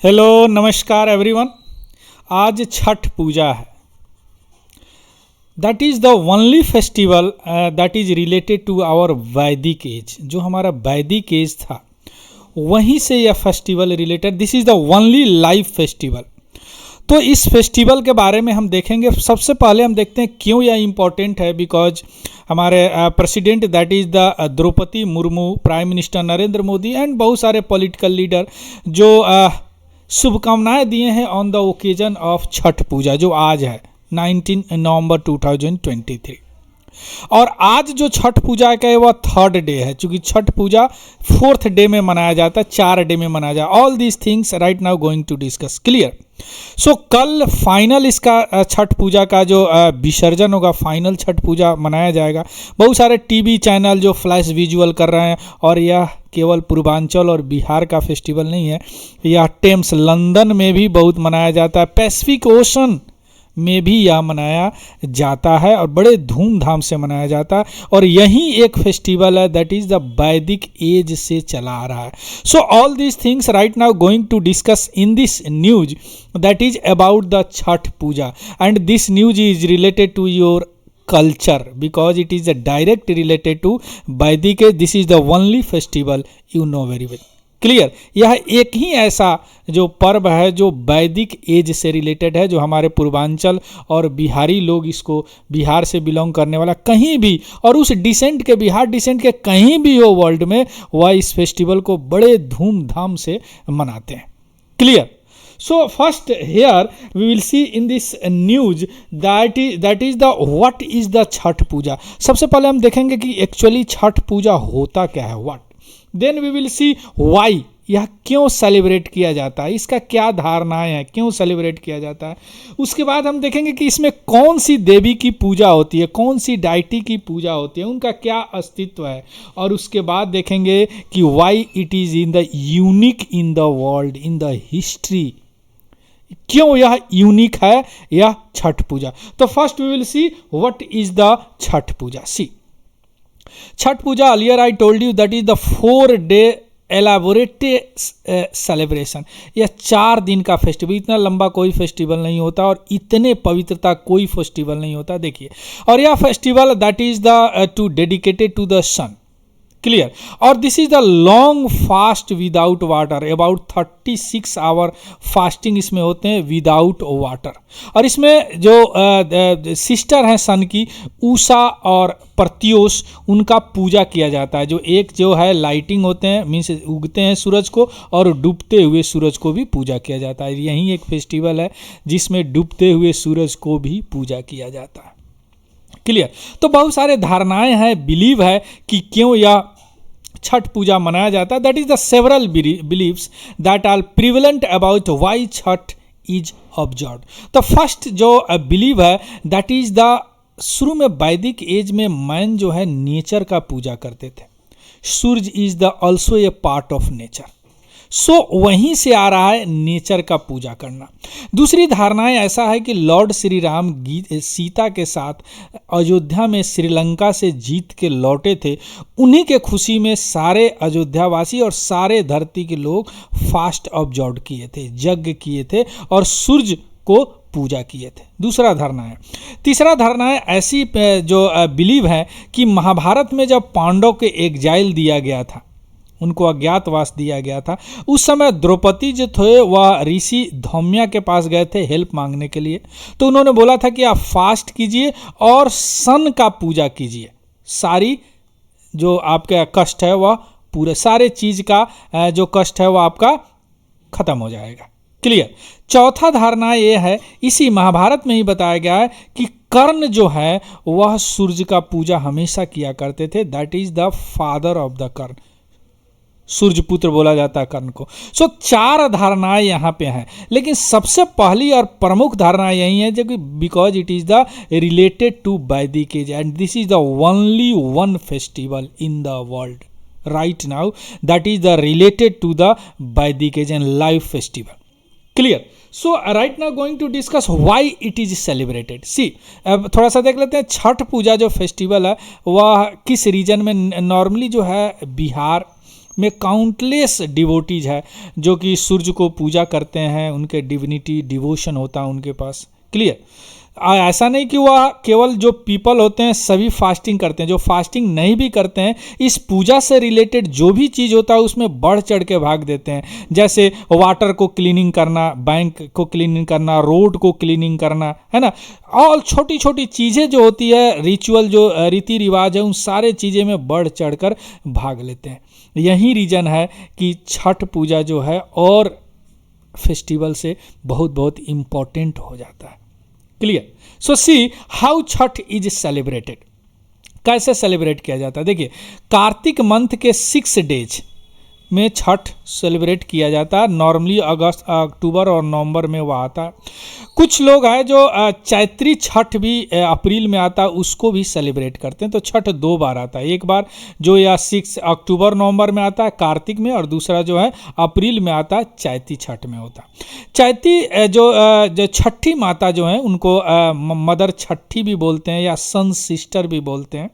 Hello नमस्कार everyone. आज छठ पूजा है। That is the only festival that is related to our वैदिक एज। जो हमारा वैदिक एज था वहीं से यह festival related. This is the only live festival. तो इस फेस्टिवल के बारे में हम देखेंगे। सबसे पहले हम देखते हैं क्यों यह इम्पोर्टेंट है। बिकॉज हमारे president that is the Draupadi Murmu, prime minister Narendra Modi and बहुत सारे पॉलिटिकल लीडर जो शुभकामनाएं दिए हैं on the occasion of Chhath Puja जो आज है 19 नवंबर 2023। और आज जो छठ पूजा का है वह थर्ड डे है, क्योंकि छठ पूजा फोर्थ डे में मनाया जाता है, 4 डे में मनाया जाता है। All these things right now going to discuss. Clear. So कल फाइनल इसका छठ पूजा का जो विसर्जन होगा, फाइनल छठ पूजा मनाया जाएगा। बहुत सारे टीवी चैनल जो फ्लैश विजुअल कर रहे हैं, और यह केवल पूर्वांचल और बिहार का फेस्टिवल नहीं है, यह टेम्स लंदन में भी बहुत मनाया जाता है, पैसिफिक ओशन में भी यह मनाया जाता है और बड़े धूमधाम से मनाया जाता है। और यही एक फेस्टिवल है दैट इज़ द वैदिक एज से चला आ रहा है। So all these things right now going to discuss in this news that is about the Chhath Puja, and this news is related to your culture because it is a direct related to Vedic age. This is the only festival you know very well. Clear. यह एक ही ऐसा जो पर्व है जो वैदिक age से related है, जो हमारे पूर्वांचल और बिहारी लोग, इसको बिहार से बिलोंग करने वाला कहीं भी और उस डिसेंट के, बिहार डिसेंट के कहीं भी हो वर्ल्ड में, वह इस फेस्टिवल को बड़े धूमधाम से मनाते हैं। Clear. So first here we will see in this news that is the what is the Chhath Puja. सबसे पहले हम देखेंगे कि एक्चुअली छठ पूजा होता क्या है, what। Then we will see why, यह क्यों सेलिब्रेट किया जाता है, इसका क्या धारणाएं हैं, क्यों सेलिब्रेट किया जाता है। उसके बाद हम देखेंगे कि इसमें कौन सी देवी की पूजा होती है, कौन सी डायटी की पूजा होती है, उनका क्या अस्तित्व है। और उसके बाद देखेंगे कि why it is in the unique in the world, in the history, क्यों यह यूनिक है यह छठ पूजा। तो first we will see what is the Chhath Puja. See Chhath Puja, earlier I told you that is the 4 day elaborated celebration. यह 4 दिन का festival, इतना लंबा कोई फेस्टिवल नहीं होता और इतने पवित्रता कोई फेस्टिवल नहीं होता। देखिए, और यह festival that is the to dedicated to the sun. Clear. और this is the long fast without water, about 36 hour fasting इसमें होते हैं विदाउट वाटर। और इसमें जो सिस्टर हैं सन की, उषा और प्रत्योष, उनका पूजा किया जाता है। जो एक जो है लाइटिंग होते हैं, मीन्स उगते हैं सूरज को, और डूबते हुए सूरज को भी पूजा किया जाता है। यही एक फेस्टिवल है जिसमें डूबते हुए सूरज को भी पूजा किया जाता है। क्लियर। तो बहुत सारे धारणाएं हैं, बिलीव है कि क्यों यह छठ पूजा मनाया जाता है। That is the several believes that are prevalent about why Chhath is observed. तो फर्स्ट जो बिलीव है दैट इज द, शुरू में वैदिक एज में मैन जो है नेचर का पूजा करते थे। Suraj is the also a part of nature. So वहीं से आ रहा है नेचर का पूजा करना। दूसरी धारणाएं ऐसा है कि लॉर्ड श्री राम सीता के साथ अयोध्या में श्रीलंका से जीत के लौटे थे। उन्हीं के खुशी में सारे अयोध्यावासी और सारे धरती के लोग फास्ट ऑब्जर्व किए थे, यज्ञ किए थे और सूर्य को पूजा किए थे। दूसरा धारणा है। तीसरा धारणा है ऐसी जो बिलीव है कि महाभारत में जब पांडव के एग्जाइल दिया गया था, उनको अज्ञातवास दिया गया था, उस समय द्रौपदी जो थे वह ऋषि धौम्या के पास गए थे हेल्प मांगने के लिए। तो उन्होंने बोला था कि आप फास्ट कीजिए और सन का पूजा कीजिए, सारी जो आपका कष्ट है वह पूरे, सारे चीज़ का जो कष्ट है वह आपका खत्म हो जाएगा। क्लियर। चौथा धारणा ये है, इसी महाभारत में ही बताया गया है कि कर्ण जो है वह सूर्य का पूजा हमेशा किया करते थे। That is the father of the Karna, सूर्यपुत्र बोला जाता है कर्ण को। सो 4 धारणाएं यहाँ पे हैं, लेकिन सबसे पहली और प्रमुख धारणा यही है जो कि because it is the related to Vedic age and this is the only one festival in the world right now that is the related to the वैदिक age and live festival. Clear. So right now going to discuss why it is celebrated. See, अब थोड़ा सा देख लेते हैं छठ पूजा जो festival है वह किस रीजन में, नॉर्मली जो है बिहार में काउंटलेस डिवोटीज है जो कि सूर्य को पूजा करते हैं, उनके डिविनिटी डिवोशन होता है उनके पास। क्लियर? ऐसा नहीं कि वह केवल जो पीपल होते हैं सभी फास्टिंग करते हैं, जो फास्टिंग नहीं भी करते हैं इस पूजा से रिलेटेड जो भी चीज़ होता है उसमें बढ़ चढ़ के भाग देते हैं। जैसे वाटर को क्लीनिंग करना, बैंक को क्लीनिंग करना, रोड को क्लीनिंग करना, है ना, और छोटी छोटी चीज़ें जो होती है, रिचुअल जो रीति रिवाज है, उन सारे चीज़ें में बढ़ चढ़ कर भाग लेते हैं। यही रीज़न है कि छठ पूजा जो है और फेस्टिवल से बहुत बहुत इम्पोर्टेंट हो जाता है। Clear? So see how Chhath is celebrated. कैसे सेलिब्रेट किया जाता है? देखिए, कार्तिक मंथ के 6 डेज में छठ सेलिब्रेट किया जाता है। नॉर्मली अगस्त, अक्टूबर और नवंबर में वह आता है। कुछ लोग हैं जो चैत्री छठ भी अप्रैल में आता है, उसको भी सेलिब्रेट करते हैं। तो छठ 2 बार आता है, एक बार जो या 6 अक्टूबर नवंबर में आता है कार्तिक में, और दूसरा जो है अप्रैल में आता है, चैती छठ में होता है। चैती जो छठी माता जो है उनको मदर छठी भी बोलते हैं या सन सिस्टर भी बोलते हैं,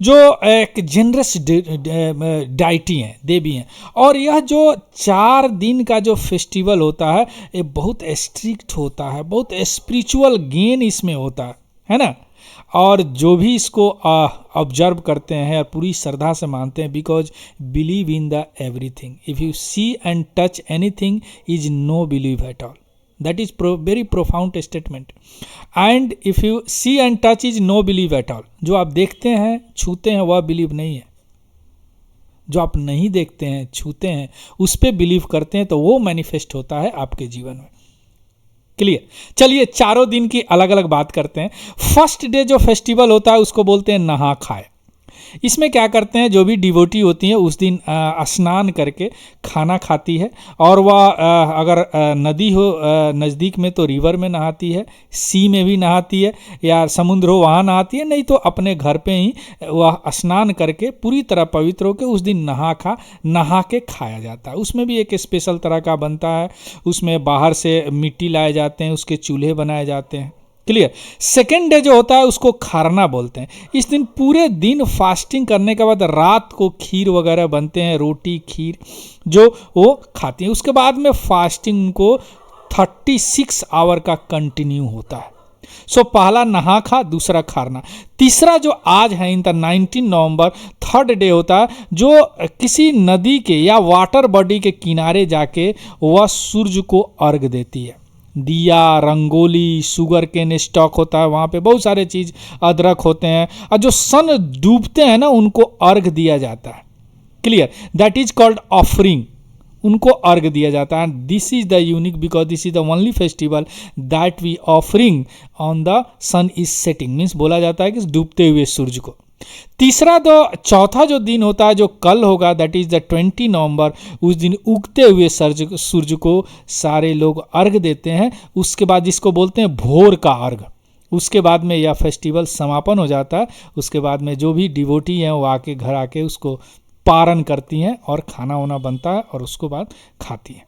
जो एक जेनरस डाइटी हैं, देवी हैं। और यह जो 4 दिन का जो फेस्टिवल होता है ये बहुत स्ट्रिक्ट होता है, बहुत स्पिरिचुअल गेन इसमें होता है ना। और जो भी इसको ऑब्जर्व करते हैं और पूरी श्रद्धा से मानते हैं, because believe in the everything, if you see and touch anything is no believe at all. That is very profound statement. And if you see and touch is no believe at all. जो आप देखते हैं छूते हैं वह believe नहीं है। जो आप नहीं देखते हैं छूते हैं उस पर बिलीव करते हैं तो वो मैनिफेस्ट होता है आपके जीवन में। क्लियर? चलिए चारों दिन की अलग अलग बात करते हैं। फर्स्ट डे जो फेस्टिवल होता है उसको बोलते हैं नहा खाए। इसमें क्या करते हैं, जो भी डिवोटी होती हैं उस दिन स्नान करके खाना खाती है, और वह अगर नदी हो नज़दीक में तो रिवर में नहाती है, सी में भी नहाती है, या समुद्र हो वहाँ नहाती है, नहीं तो अपने घर पे ही वह स्नान करके पूरी तरह पवित्र होकर उस दिन नहा के खाया जाता है। उसमें भी एक स्पेशल तरह का बनता है, उसमें बाहर से मिट्टी लाए जाते हैं, उसके चूल्हे बनाए जाते हैं। क्लियर? सेकेंड डे जो होता है उसको खरना बोलते हैं। इस दिन पूरे दिन फास्टिंग करने के बाद रात को खीर वगैरह बनते हैं, रोटी खीर जो वो खाती हैं। उसके बाद में फास्टिंग उनको 36 आवर का कंटिन्यू होता है। सो पहला नहा खा, दूसरा खरना, तीसरा जो आज है in the 19 November third day होता है, जो किसी नदी के या वाटर बॉडी के किनारे जाके वह सूर्य को अर्घ देती है। दिया, रंगोली, शुगर केन स्टॉक होता है वहाँ पे, बहुत सारे चीज़, अदरक होते हैं, और जो सन डूबते हैं ना उनको अर्घ दिया जाता है। Clear? That is called offering, उनको अर्घ दिया जाता है। This is the unique because this is the only festival that we offering on the sun is setting, means बोला जाता है कि डूबते हुए सूर्य को। तीसरा चौथा जो दिन होता है जो कल होगा, दैट इज द 20 नवंबर, उस दिन उगते हुए सूर्य को सारे लोग अर्घ देते हैं। उसके बाद जिसको बोलते हैं भोर का अर्घ, उसके बाद में यह फेस्टिवल समापन हो जाता है। उसके बाद में जो भी डिवोटी हैं वो आके घर आके उसको पारण करती हैं और खाना वाना बनता है और उसको बाद खाती हैं।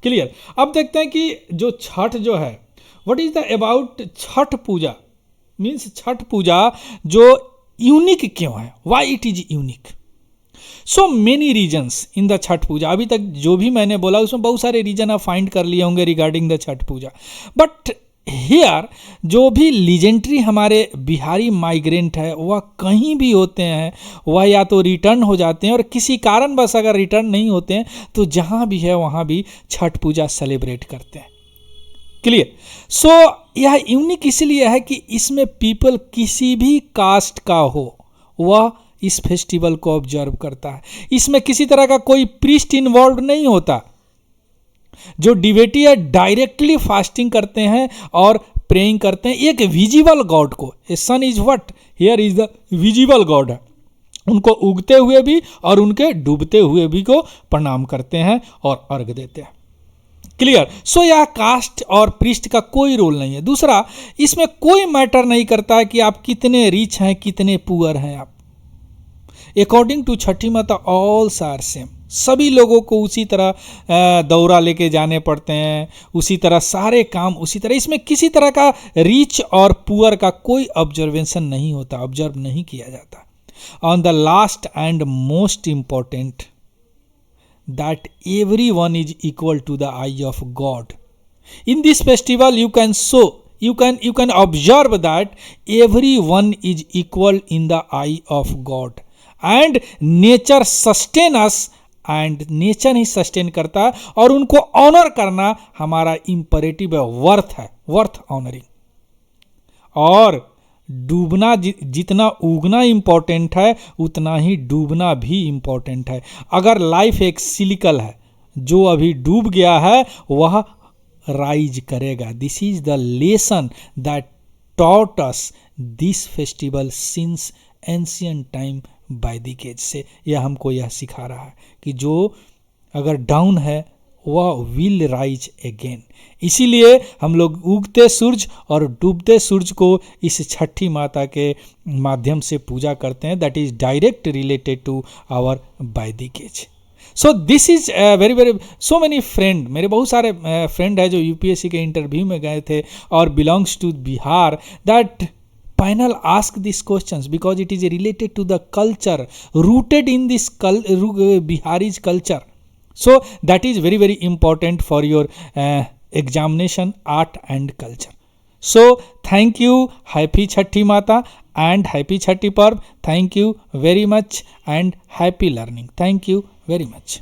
क्लियर? अब देखते हैं कि जो छठ जो है, what is the about Chhath Puja, means Chhath Puja जो यूनिक क्यों है, why it is unique. So many reasons in the Chhath Puja. अभी तक जो भी मैंने बोला उसमें बहुत सारे रीजन आप फाइंड कर लिए होंगे regarding the Chhath Puja, but here जो भी लीजेंडरी हमारे बिहारी माइग्रेंट है वह कहीं भी होते हैं, वह या तो रिटर्न हो जाते हैं, और किसी कारण बस अगर रिटर्न नहीं होते हैं तो जहाँ भी है वहाँ भी छठ पूजा सेलिब्रेट करते हैं। क्लियर? सो यह यूनिक इसलिए है कि इसमें पीपल किसी भी कास्ट का हो वह इस फेस्टिवल को ऑब्जर्व करता है। इसमें किसी तरह का कोई प्रीस्ट इन्वॉल्व नहीं होता। जो डिवेटी है डायरेक्टली फास्टिंग करते हैं और प्रेइंग करते हैं एक विजिबल गॉड को। A sun is what here is the visible god है, उनको उगते हुए भी और उनके डूबते हुए भी को प्रणाम करते हैं और अर्घ देते हैं। क्लियर? सो यह कास्ट और प्रीस्ट का कोई रोल नहीं है। दूसरा, इसमें कोई मैटर नहीं करता है कि आप कितने रिच हैं कितने पुअर हैं। आप अकॉर्डिंग टू छठी माता ऑल आर सेम, सभी लोगों को उसी तरह दौरा लेके जाने पड़ते हैं, उसी तरह सारे काम उसी तरह। इसमें किसी तरह का रिच और पुअर का कोई ऑब्जर्वेशन नहीं होता, ऑब्जर्व नहीं किया जाता। on the last and most important, that everyone is equal to the eye of God. In this festival you can observe that everyone is equal in the eye of God, and nature sustain us, and nature he sustain करता है, और उनको honour करना हमारा imperative है, worth honouring. और डूबना, जितना उगना important है उतना ही डूबना भी इम्पोर्टेंट है। अगर लाइफ एक सिलिकल है, जो अभी डूब गया है वह राइज करेगा। This is the lesson that taught us this festival since ancient time वैदिक एज से। यह हमको यह सिखा रहा है कि जो अगर डाउन है वह विल राइज अगेन। इसीलिए हम लोग उगते सूरज और डूबते सूरज को इस छठी माता के माध्यम से पूजा करते हैं, that is direct related to our वैदिक age. So this is very so many friend, मेरे बहुत सारे फ्रेंड है जो यूपीएससी के इंटरव्यू में गए थे और belongs to Bihar, that panel ask these questions because it is related to the culture, rooted in this Bihari's culture. So that is very important for your examination, art and culture. So thank you, happy Chhathi Mata and happy Chhathi Parv. Thank you very much and happy learning. Thank you very much.